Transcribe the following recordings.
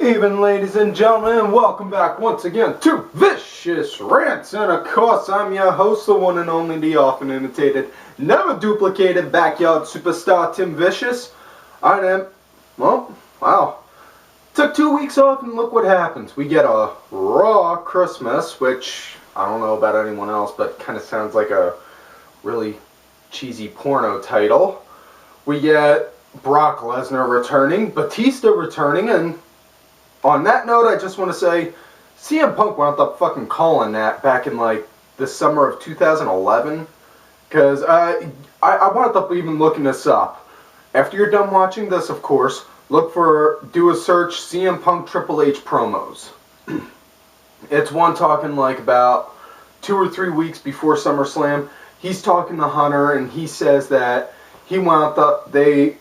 Even ladies and gentlemen, welcome back once again to Vicious Rants, and of course I'm your host, the one and only, the often imitated, never duplicated backyard superstar Tim Vicious. I am, well, wow, took 2 weeks off and look what happens. We get a Raw Christmas, which I don't know about anyone else, but kind of sounds like a really cheesy porno title. We get Brock Lesnar returning, Batista returning, and on that note, I just want to say, CM Punk wound up fucking calling that back in, like, the summer of 2011. Because I wound up even looking this up. After you're done watching this, of course, do a search, CM Punk Triple H promos. It's one talking, like, about 2 or 3 weeks before SummerSlam. He's talking to Hunter, and he says that he wound up, they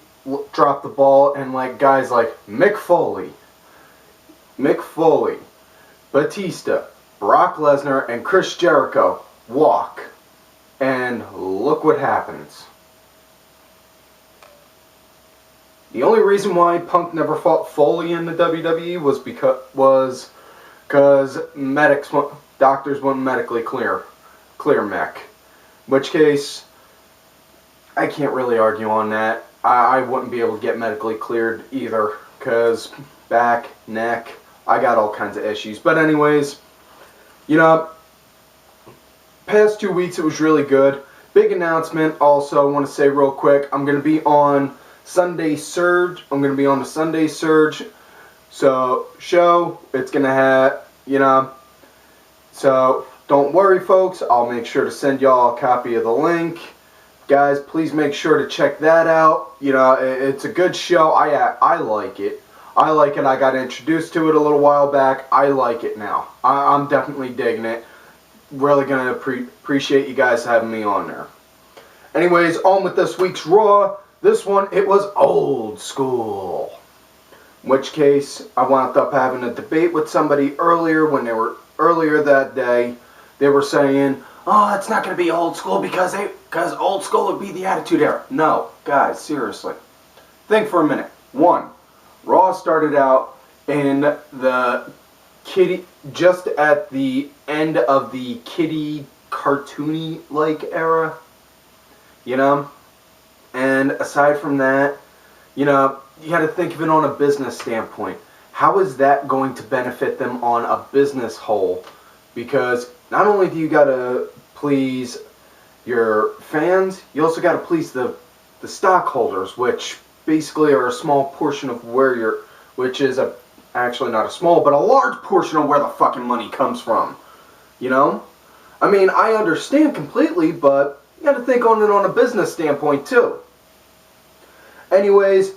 dropped the ball, and, like, guys like Mick Foley, Batista, Brock Lesnar, and Chris Jericho walk. And look what happens. The only reason why Punk never fought Foley in the WWE was because doctors wouldn't medically clear Mick. In which case, I can't really argue on that. I wouldn't be able to get medically cleared either, because back, neck, I got all kinds of issues. But anyways, you know, past 2 weeks it was really good. Big announcement also, I want to say real quick, I'm going to be on Sunday Surge. I'm going to be on the Sunday Surge show. It's going to have, you know, so don't worry folks, I'll make sure to send y'all a copy of the link. Guys, please make sure to check that out. You know, it's a good show. I like it. I like it. I got introduced to it a little while back. I like it now. I'm definitely digging it. Really going to appreciate you guys having me on there. Anyways, on with this week's Raw. This one, it was old school. In which case, I wound up having a debate with somebody earlier that day. They were saying, oh, it's not going to be old school because old school would be the Attitude Era. No, guys, seriously. Think for a minute. One, Raw started out in the just at the end of the kiddie cartoony-like era, you know? And aside from that, you know, you got to think of it on a business standpoint. How is that going to benefit them on a business whole? Because not only do you got to please your fans, you also got to please the stockholders, which basically are a small portion of which is actually not a small, but a large portion of where the fucking money comes from. You know? I mean, I understand completely, but you gotta think on it on a business standpoint too. Anyways,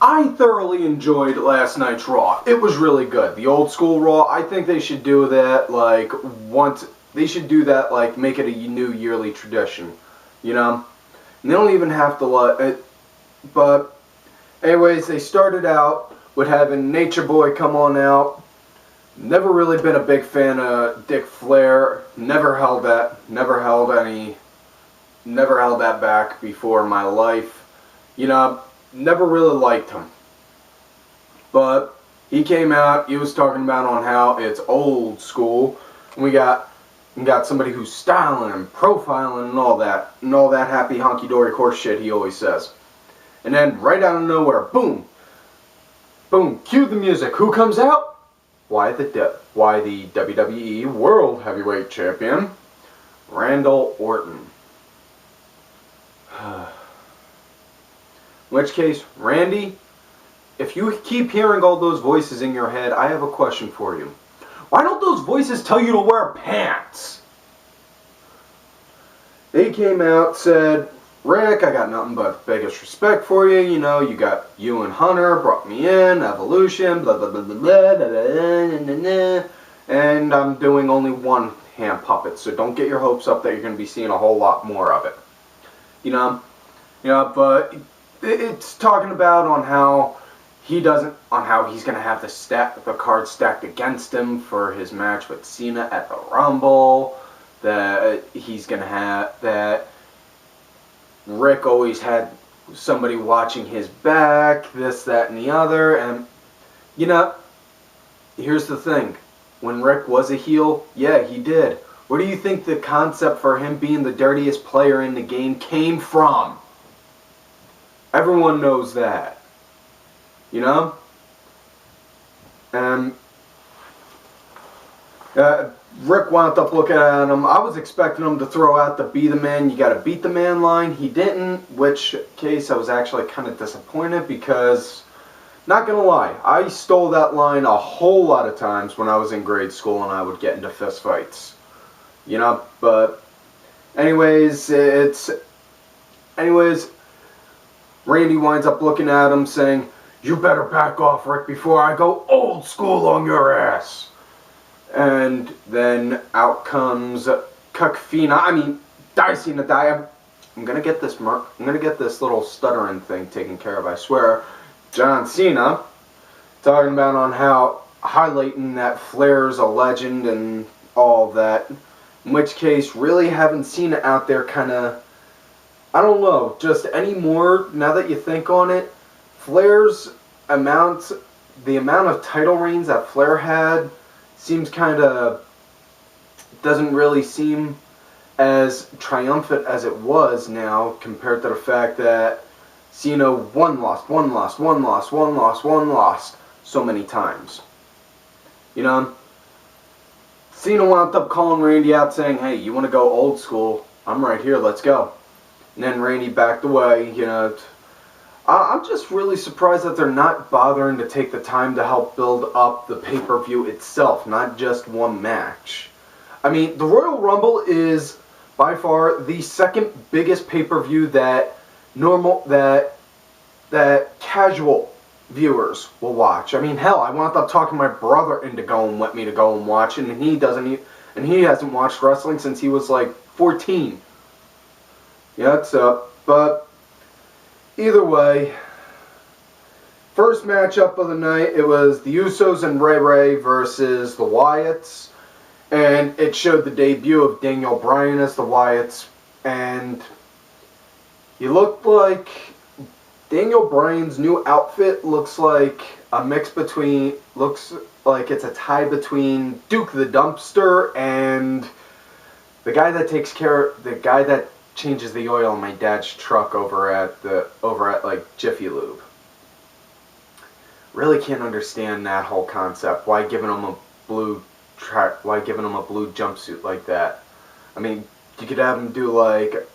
I thoroughly enjoyed last night's Raw. It was really good. The old school Raw, I think they should do that like make it a new yearly tradition. You know? And they don't even have to let it. But, anyways, they started out with having Nature Boy come on out. Never really been a big fan of Ric Flair. Never held that back before in my life. You know, never really liked him. But he came out, he was talking about on how it's old school. And we got somebody who's styling and profiling and all that happy honky-dory horse shit he always says. And then, right out of nowhere, boom, boom, cue the music. Who comes out? Why the WWE World Heavyweight Champion, Randall Orton. In which case, Randy, if you keep hearing all those voices in your head, I have a question for you. Why don't those voices tell you to wear pants? They came out, said, Rick, I got nothing but biggest respect for you. You know, you and Hunter brought me in, Evolution, blah, blah, blah, blah, blah, blah, blah, blah, blah, and I'm doing only one hand puppet, so don't get your hopes up that you're going to be seeing a whole lot more of it. You know, but it's talking about on how he's going to have the cards stacked against him for his match with Cena at the Rumble, that he's going to have, that Rick always had somebody watching his back, this, that, and the other, and, you know, here's the thing. When Rick was a heel, yeah, he did. Where do you think the concept for him being the dirtiest player in the game came from? Everyone knows that. You know? And Rick wound up looking at him. I was expecting him to throw out the be the man, you gotta beat the man line. He didn't, which case I was actually kind of disappointed because, not gonna lie, I stole that line a whole lot of times when I was in grade school and I would get into fist fights. You know, but anyways, Randy winds up looking at him saying, "You better back off, Rick, before I go old school on your ass." And then out comes Dicey. I'm gonna get this little stuttering thing taken care of, I swear. John Cena, talking about on how highlighting that Flair's a legend and all that. In which case, really haven't seen it out there kinda, I don't know, just anymore, now that you think on it. Flair's the amount of title reigns that Flair had seems doesn't really seem as triumphant as it was now compared to the fact that Cena lost so many times. You know? Cena wound up calling Randy out saying, "Hey, you want to go old school? I'm right here, let's go." And then Randy backed away, you know. I'm just really surprised that they're not bothering to take the time to help build up the pay-per-view itself, not just one match. I mean, the Royal Rumble is by far the second biggest pay-per-view that casual viewers will watch. I mean, hell, I wound up talking my brother into going with me to go and watch it, and he hasn't watched wrestling since he was like 14. Yeah, but either way, first matchup of the night, it was the Usos and Ray Ray versus the Wyatts. And it showed the debut of Daniel Bryan as the Wyatts. And he looked like Daniel Bryan's new outfit looks like it's a tie between Duke the Dumpster and the guy that changes the oil in my dad's truck over at like Jiffy Lube. Really can't understand that whole concept. Why giving him a blue jumpsuit like that? I mean, you could have him do like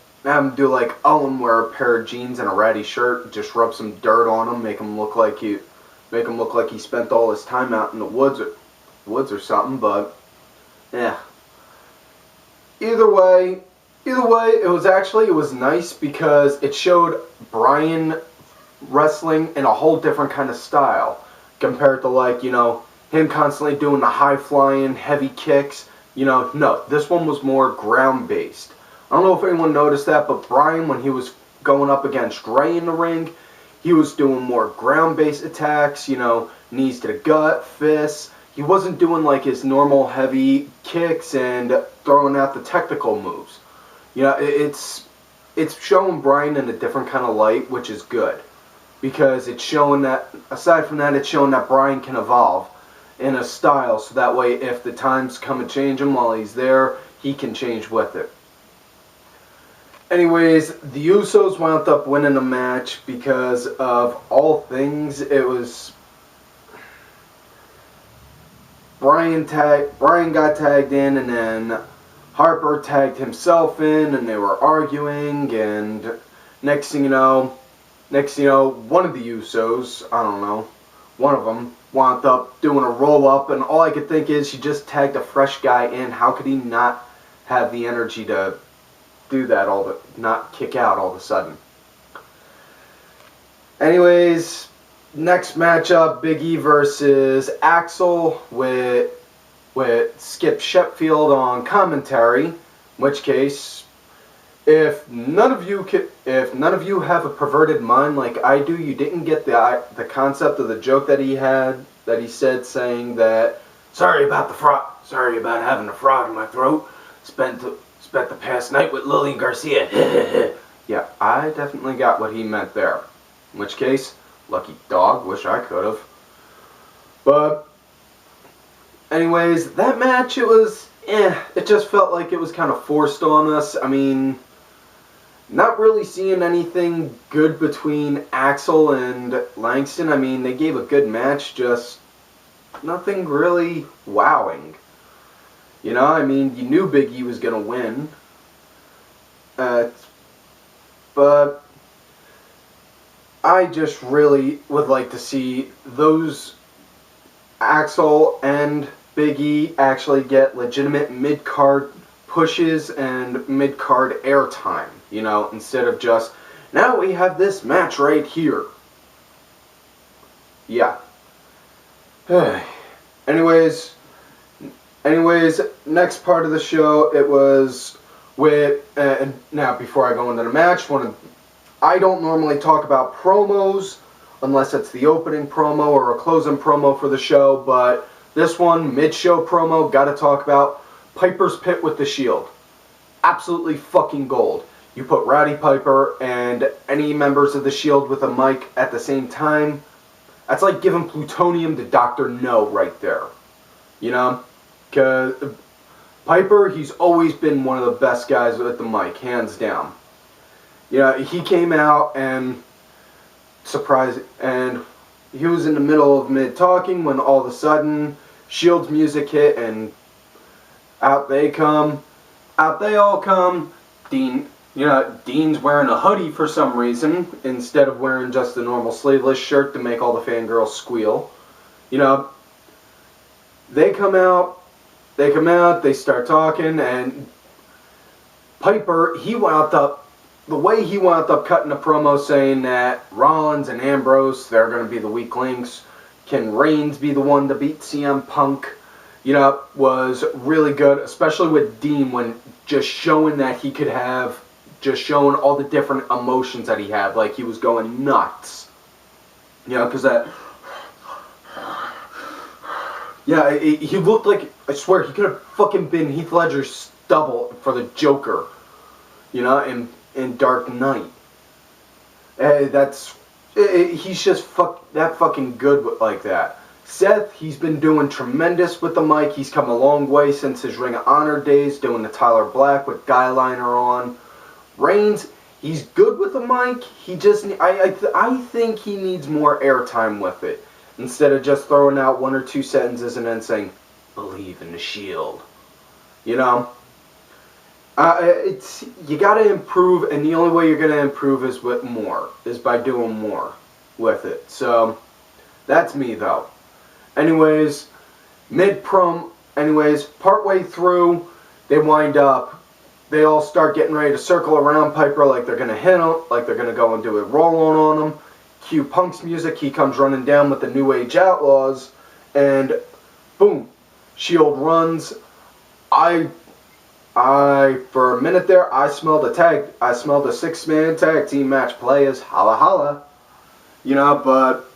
Owen, wear a pair of jeans and a ratty shirt, just rub some dirt on him, make him look like he spent all his time out in the woods or something. But yeah. Either way, it was nice because it showed Bryan wrestling in a whole different kind of style compared to, like, you know, him constantly doing the high-flying, heavy kicks. You know, no, this one was more ground-based. I don't know if anyone noticed that, but Bryan, when he was going up against Ray in the ring, he was doing more ground-based attacks, you know, knees to the gut, fists. He wasn't doing like his normal heavy kicks and throwing out the technical moves. You know, it's showing Bryan in a different kind of light, which is good. Because it's showing that, aside from that, it's showing that Bryan can evolve in a style, so that way if the times come and change him while he's there, he can change with it. Anyways, the Usos wound up winning the match because of all things. It was Bryan got tagged in, and then Harper tagged himself in, and they were arguing, and next thing you know, one of the Usos, I don't know, one of them wound up doing a roll-up, and all I could think is, she just tagged a fresh guy in. How could he not have the energy to do that, not kick out all of a sudden? Anyways, next matchup, Big E versus Axel with Skip Sheffield on commentary. In which case, if none of you have a perverted mind like I do, you didn't get the concept of the joke that he said, saying that, sorry about having a frog in my throat. Spent the past night with Lillian Garcia. Yeah, I definitely got what he meant there. In which case, lucky dog, wish I could have. But anyways, that match, it was, it just felt like it was kind of forced on us. I mean, not really seeing anything good between Axel and Langston. I mean, they gave a good match, just nothing really wowing. You know, I mean, you knew Big E was going to win. But I just really would like to see those Axel and Big E actually get legitimate mid-card pushes and mid-card airtime, you know, instead of just, now we have this match right here. Yeah. Anyways, next part of the show, it was with, and now before I go into the match, I don't normally talk about promos unless it's the opening promo or a closing promo for the show, but this one, mid-show promo, gotta talk about Piper's Pit with the Shield. Absolutely fucking gold. You put Rowdy Piper and any members of the Shield with a mic at the same time, that's like giving plutonium to Dr. No right there. You know? Because Piper, he's always been one of the best guys with the mic, hands down. You know, he came out and and he was in the middle of mid-talking when all of a sudden Shield's music hit and out they all come. Dean's wearing a hoodie for some reason instead of wearing just a normal sleeveless shirt to make all the fangirls squeal. You know, they come out, they start talking, and Piper, the way he wound up cutting a promo saying that Rollins and Ambrose, they're going to be the weak links. Can Reigns be the one to beat CM Punk? You know, was really good, especially with Dean when just showing that he could have, just showing all the different emotions that he had. Like, he was going nuts. You know, because that, yeah, he looked like, I swear, he could have fucking been Heath Ledger's double for the Joker. You know, in Dark Knight. He's just that fucking good like that. Seth, he's been doing tremendous with the mic. He's come a long way since his Ring of Honor days, doing the Tyler Black with Guy Liner on. Reigns, he's good with the mic. He just, I think he needs more airtime with it. Instead of just throwing out one or two sentences and then saying, believe in the Shield. You know? You gotta improve, and the only way you're gonna improve is by doing more with it. So, that's me though. Anyways, partway through, they all start getting ready to circle around Piper like they're gonna hit him, like they're gonna go and do a roll-on on him. Cue Punk's music, he comes running down with the New Age Outlaws, and boom, Shield runs. For a minute there, I smelled a 6-man tag team match play as holla holla. You know, but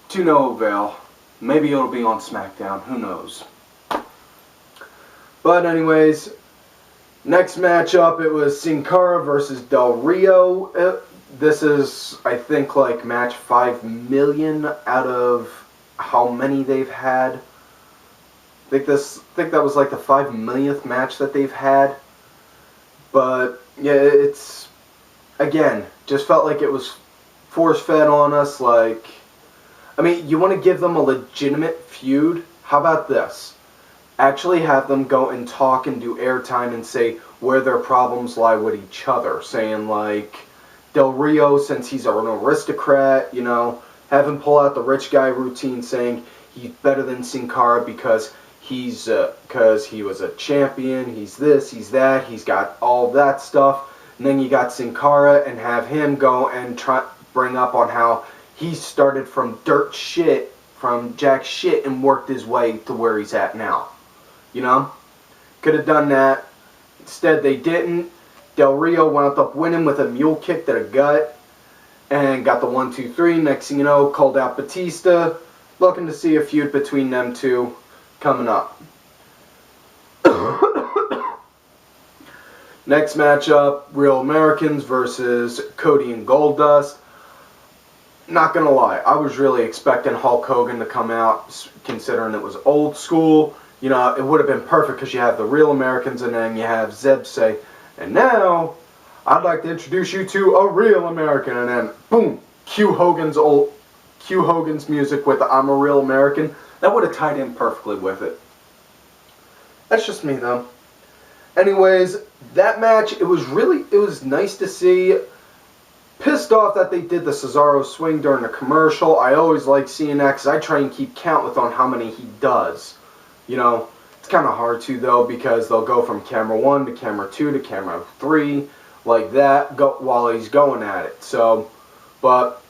to no avail. Maybe it'll be on SmackDown, who knows. But anyways, next matchup, it was Sin Cara versus Del Rio. This is, I think, like match 5 million out of how many they've had. I think that was like the 5 millionth match that they've had. But yeah, it's, again, just felt like it was force fed on us. Like, I mean, you want to give them a legitimate feud? How about this? Actually have them go and talk and do airtime and say where their problems lie with each other. Saying like, Del Rio, since he's an aristocrat, you know, have him pull out the rich guy routine saying he's better than Sin Cara because he was a champion, he's this, he's that, he's got all that stuff. And then you got Sin Cara and have him go and bring up on how he started from dirt shit, from jack shit, and worked his way to where he's at now. You know? Could have done that. Instead, they didn't. Del Rio wound up winning with a mule kick to the gut and got the 1-2-3. Next thing you know, called out Batista. Looking to see a feud between them two coming up. Next matchup, Real Americans versus Cody and Goldust. not gonna lie, I was really expecting Hulk Hogan to come out, considering it was old school. You know, it would have been perfect because you have the Real Americans and then you have Zeb say, and now, I'd like to introduce you to a real American, and then, boom, cue Hogan's music with the I'm a Real American. That would have tied in perfectly with it. That's just me, though. Anyways, that match, it was nice to see. Pissed off that they did the Cesaro swing during the commercial. I always like seeing that because I try and keep count with on how many he does. You know, it's kind of hard to, though, because they'll go from camera 1 to camera 2 to camera 3, like that, while he's going at it. So, but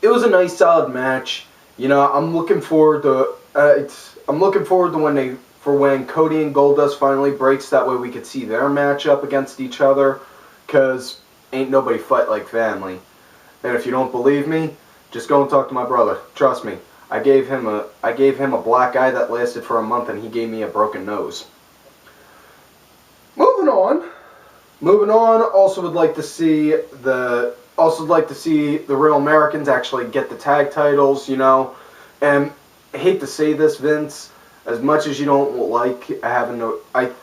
it was a nice, solid match. You know, I'm looking forward to when Cody and Goldust finally breaks. That way we could see their matchup against each other, because ain't nobody fight like family. And if you don't believe me, just go and talk to my brother. Trust me. I gave him a black eye that lasted for a month, and he gave me a broken nose. Moving on. Also would like to see the Real Americans actually get the tag titles, you know. And I hate to say this, Vince, as much as you don't like having to, I'm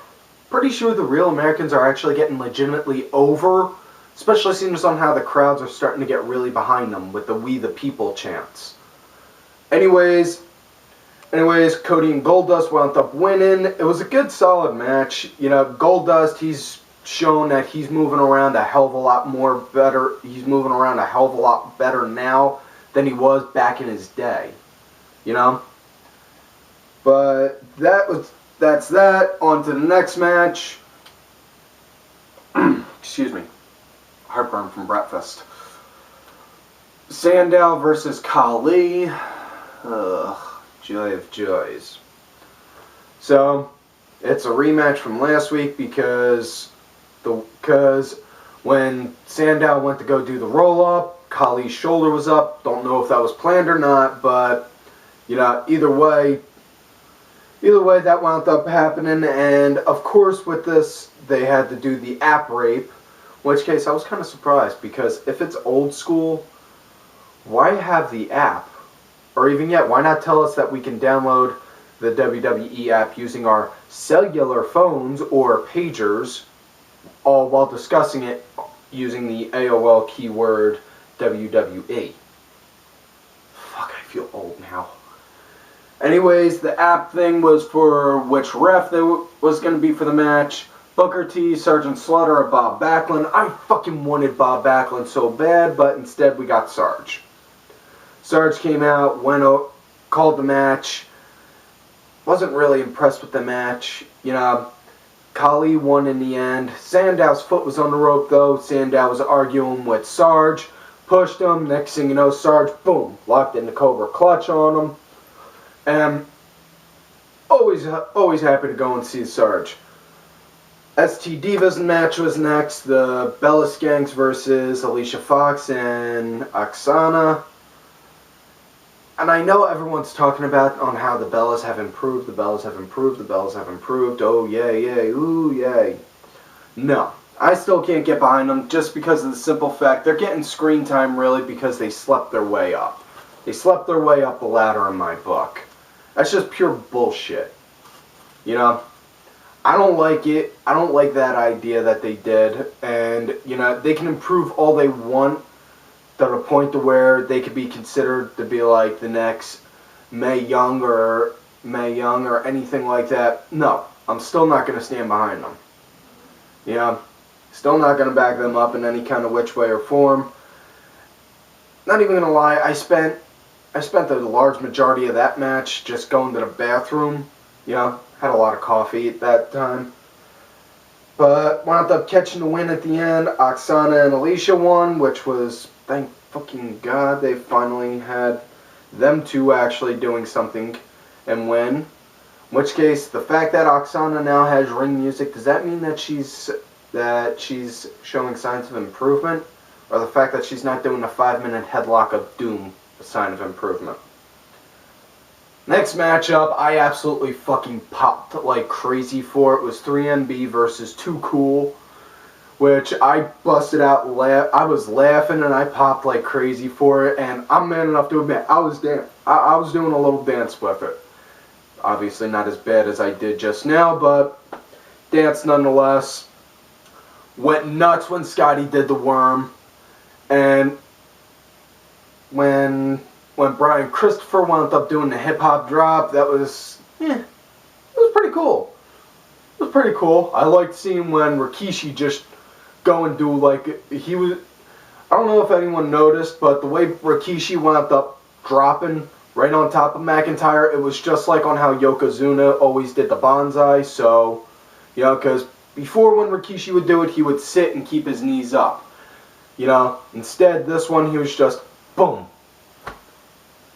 pretty sure the Real Americans are actually getting legitimately over, especially seeing on how the crowds are starting to get really behind them with the We the People chants. Anyways, Cody and Goldust wound up winning. It was a good, solid match. You know, Goldust, he's shown that he's moving around a hell of a lot more better. He's moving around a hell of a lot better now than he was back in his day. You know? But that's that. On to the next match. Excuse me. Heartburn from breakfast. Sandow versus Khali. Ugh, joy of joys. So, it's a rematch from last week because when Sandow went to go do the roll-up, Khali's shoulder was up. Don't know if that was planned or not, but, you know, either way that wound up happening. And, of course, with this, they had to do the app rape, in which case I was kind of surprised, because if it's old school, why have the app? Or even yet, why not tell us that we can download the WWE app using our cellular phones or pagers, all while discussing it using the AOL keyword WWE. Fuck, I feel old now. Anyways, the app thing was for which ref there was going to be for the match. Booker T, Sergeant Slaughter, or Bob Backlund. I fucking wanted Bob Backlund so bad, but instead we got Sarge. Sarge came out, called the match. Wasn't really impressed with the match. You know, Khali won in the end. Sandow's foot was on the rope, though. Sandow was arguing with Sarge. Pushed him. Next thing you know, Sarge, boom, locked in the Cobra Clutch on him. And always happy to go and see Sarge. ST Divas match was next. The Bella Skanks versus Alicia Fox and Oksana. And I know everyone's talking about on how the Bellas have improved, the Bellas have improved, the Bellas have improved. Oh, yay, yay, ooh, yay. No, I still can't get behind them just because of the simple fact they're getting screen time really because they slept their way up. They slept their way up the ladder in my book. That's just pure bullshit. You know, I don't like it. I don't like that idea that they did. And, you know, they can improve all they want to the point to where they could be considered to be like the next Mae Young or anything like that. No, I'm still not going to stand behind them. You know, still not going to back them up in any kind of which way or form. Not even going to lie, I spent the large majority of that match just going to the bathroom. You know, had a lot of coffee at that time. But wound up catching the win at the end. Oksana and Alicia won, which was, thank fucking God, they finally had them two actually doing something and win. In which case, the fact that Oksana now has ring music, does that mean that she's showing signs of improvement? Or the fact that she's not doing a 5-minute headlock of doom a sign of improvement? Next matchup, I absolutely fucking popped like crazy for. It was 3MB versus Too Cool, which I busted out I was laughing and I popped like crazy for it, and I'm man enough to admit I was doing a little dance with it. Obviously not as bad as I did just now, but dance nonetheless. Went nuts when Scotty did the worm, and when Brian Christopher wound up doing the hip hop drop, that was it was pretty cool. It was pretty cool. I liked seeing when Rikishi just go and do like he was. I don't know if anyone noticed, but the way Rikishi wound up dropping right on top of McIntyre, it was just like on how Yokozuna always did the bonsai. So, you know, because before when Rikishi would do it, he would sit and keep his knees up. You know, instead this one he was just boom.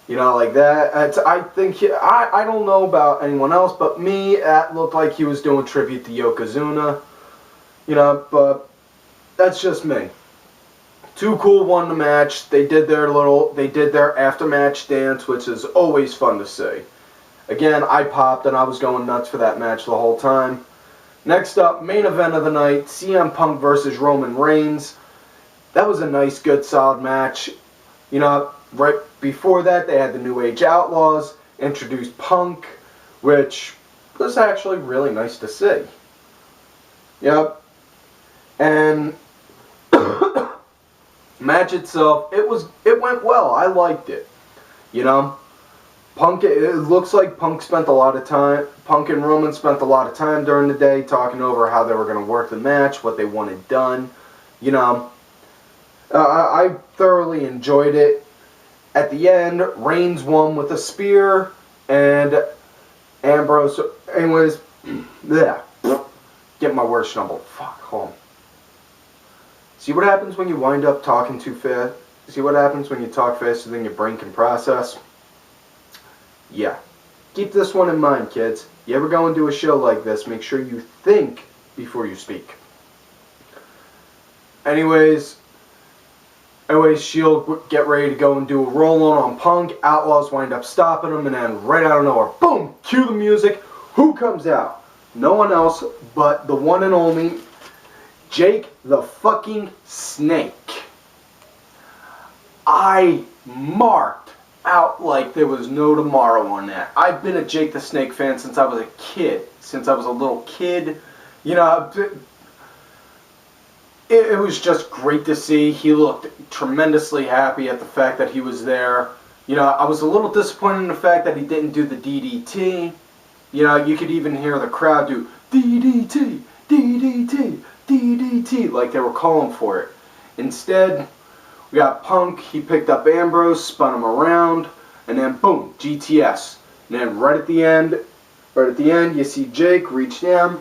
You know, like that. I think I don't know about anyone else, but me, it looked like he was doing tribute to Yokozuna. You know, but that's just me. Too Cool won the match. They did their after-match dance, which is always fun to see. Again, I popped and I was going nuts for that match the whole time. Next up, main event of the night, CM Punk versus Roman Reigns. That was a nice, good, solid match. You know, right before that, they had the New Age Outlaws, introduced Punk, which was actually really nice to see. Yep. And match itself, it went well. I liked it. You know, Punk. It looks like Punk and Roman spent a lot of time during the day talking over how they were going to work the match, what they wanted done. You know, I thoroughly enjoyed it. At the end, Reigns won with a spear, and Ambrose. Anyways, yeah, get my words stumbled. Fuck, hold on. See what happens when you wind up talking too fast? See what happens when you talk faster than your brain can process? Yeah. Keep this one in mind, kids. You ever go and do a show like this, make sure you think before you speak. Anyways, Shield get ready to go and do a roll-on Punk. Outlaws wind up stopping them, and then right out of nowhere, boom, cue the music. Who comes out? No one else but the one and only Jake the fucking Snake. I marked out like there was no tomorrow on that. I've been a Jake the Snake fan since I was a kid. Since I was a little kid. You know, it was just great to see. He looked tremendously happy at the fact that he was there. You know, I was a little disappointed in the fact that he didn't do the DDT. You know, you could even hear the crowd do DDT, DDT, DDT, like they were calling for it. Instead, we got Punk. He picked up Ambrose, spun him around, and then boom, GTS. And then right at the end, you see Jake reach down,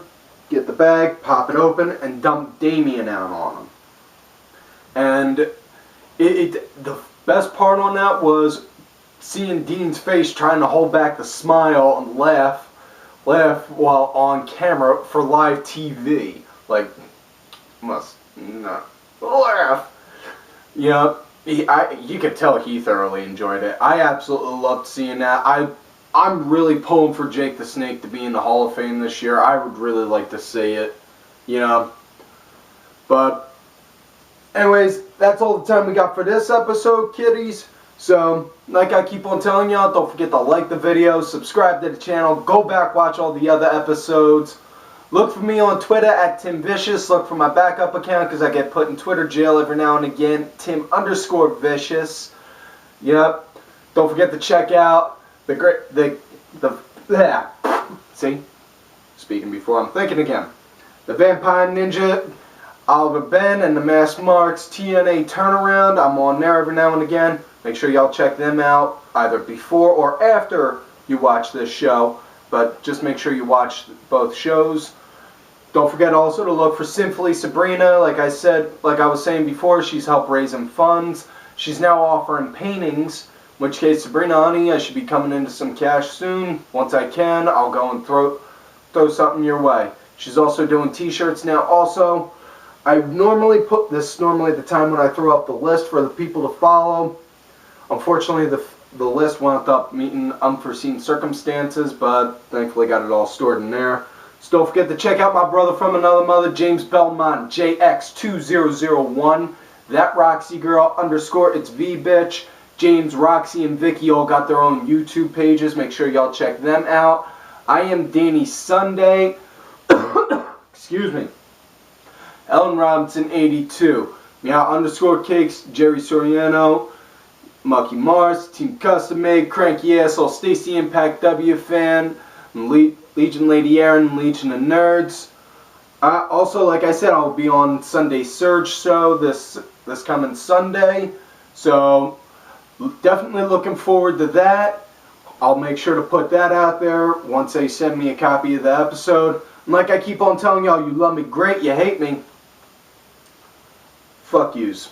get the bag, pop it open, and dump Damien out on him. And the best part on that was seeing Dean's face trying to hold back the smile and laugh while on camera for live TV. Like, must not laugh. You know, you could tell he thoroughly enjoyed it. I absolutely loved seeing that. I'm really pulling for Jake the Snake to be in the Hall of Fame this year. I would really like to see it, you know. But, anyways, that's all the time we got for this episode, kiddies. So, like I keep on telling y'all, don't forget to like the video, subscribe to the channel, go back, watch all the other episodes. Look for me on Twitter at Tim Vicious. Look for my backup account because I get put in Twitter jail every now and again. Tim_Vicious. Yep. Don't forget to check out see? Speaking before I'm thinking again. The Vampire Ninja, Oliver Ben, and the Masked Marks TNA Turnaround. I'm on there every now and again. Make sure y'all check them out either before or after you watch this show. But just make sure you watch both shows. Don't forget also to look for Sinfully Sabrina. Like I was saying before, she's helped raising funds. She's now offering paintings. In which case, Sabrina, honey, I should be coming into some cash soon. Once I can, I'll go and throw something your way. She's also doing t-shirts now. Also, I normally put this at the time when I throw up the list for the people to follow. Unfortunately, the list wound up meeting unforeseen circumstances, but thankfully got it all stored in there. So don't forget to check out my brother from another mother, James Belmont, JX2001. That Roxy Girl _ it's V bitch. James, Roxy, and Vicky all got their own YouTube pages. Make sure y'all check them out. I am Danny Sunday. Excuse me. Ellen Robinson 82. Meow _cakes, Jerry Soriano, Mucky Mars, Team Custom Made, Cranky Asshole, Stacy Impact W Fan, Legion Lady Aaron, Legion of Nerds. Also, like I said, I'll be on Sunday Surge show this coming Sunday. So definitely looking forward to that. I'll make sure to put that out there once they send me a copy of the episode. And like I keep on telling y'all, you love me great, you hate me. Fuck yous.